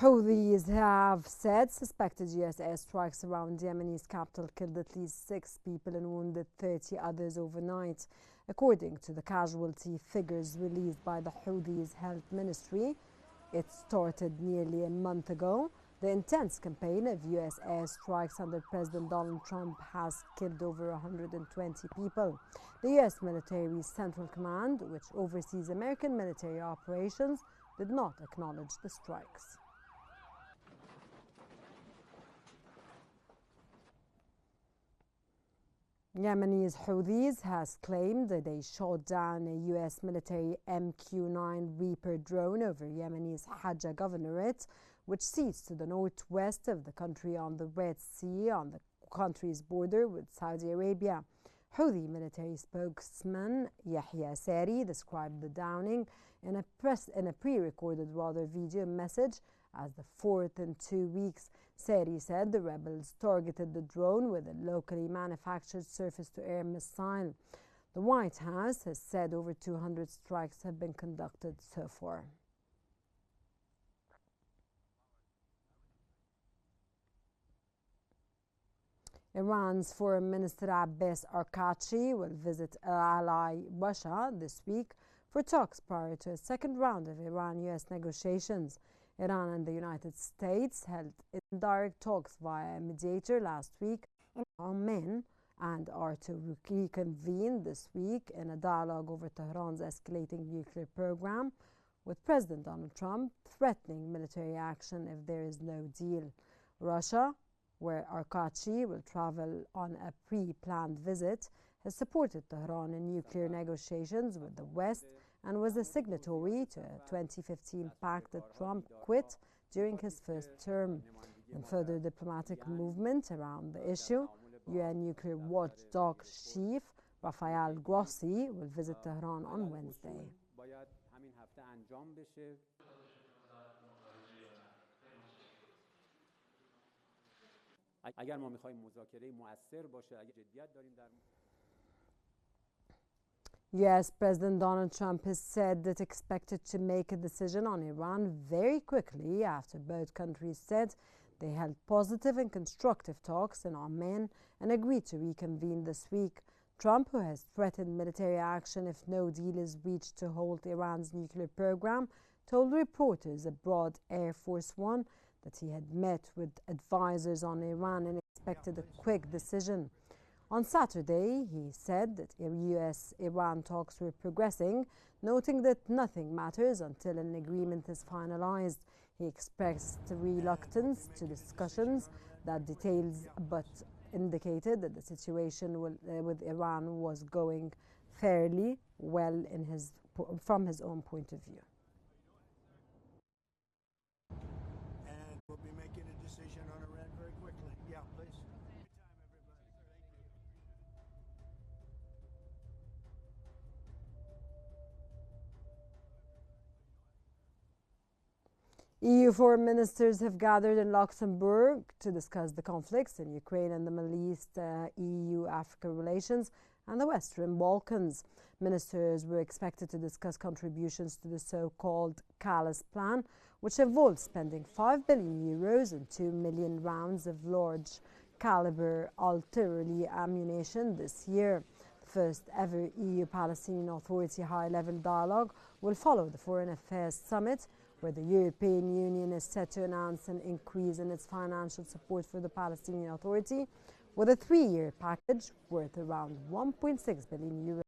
Houthis have said suspected U.S. airstrikes around Yemeni's capital killed at least 6 people and wounded 30 others overnight. According to the casualty figures released by the Houthis' health ministry, it started nearly a month ago. The intense campaign of U.S. airstrikes under President Donald Trump has killed over 120 people. The U.S. military's Central Command, which oversees American military operations, did not acknowledge the strikes. Yemeni's Houthis has claimed that they shot down a U.S. military MQ-9 Reaper drone over Yemeni's Hajj governorate, which sits to the northwest of the country on the Red Sea on the country's border with Saudi Arabia. Houthi military spokesman Yahya Sari described the downing in a pre-recorded video message as the fourth in 2 weeks. Sari said the rebels targeted the drone with a locally manufactured surface-to-air missile. The White House has said over 200 strikes have been conducted so far. Iran's Foreign Minister Abbas Arqachi will visit ally Russia this week for talks prior to a second round of Iran-US negotiations. Iran and the United States held indirect talks via a mediator last week in Oman and are to reconvene this week in a dialogue over Tehran's escalating nuclear program, with President Donald Trump threatening military action if there is no deal. Russia, where Arqachi will travel on a pre-planned visit, has supported Tehran in nuclear negotiations with the West and was a signatory to a 2015 pact that Trump quit during his first term. In further diplomatic movement around the issue, UN nuclear watchdog chief Rafael Grossi will visit Tehran on Wednesday. US President Donald Trump has said that expected to make a decision on Iran very quickly after both countries said they held positive and constructive talks in Oman and agreed to reconvene this week. Trump, who has threatened military action if no deal is reached to halt Iran's nuclear program, told reporters aboard Air Force One that he had met with advisors on Iran and expected a quick decision. On Saturday, he said that US-Iran talks were progressing, noting that nothing matters until an agreement is finalized. He expressed reluctance to discussions that details, but indicated that the situation with Iran was going fairly well from his own point of view. And we'll be making a decision on Iran very quickly. Yeah, please. EU foreign ministers have gathered in Luxembourg to discuss the conflicts in Ukraine and the Middle East, EU-Africa relations, and the Western Balkans. Ministers were expected to discuss contributions to the so-called Callus Plan, which involves spending €5 billion and 2 million rounds of large-caliber artillery ammunition this year. The first ever EU-Palestinian Authority high-level dialogue will follow the Foreign Affairs Summit, where the European Union is set to announce an increase in its financial support for the Palestinian Authority with a 3-year package worth around €1.6 billion.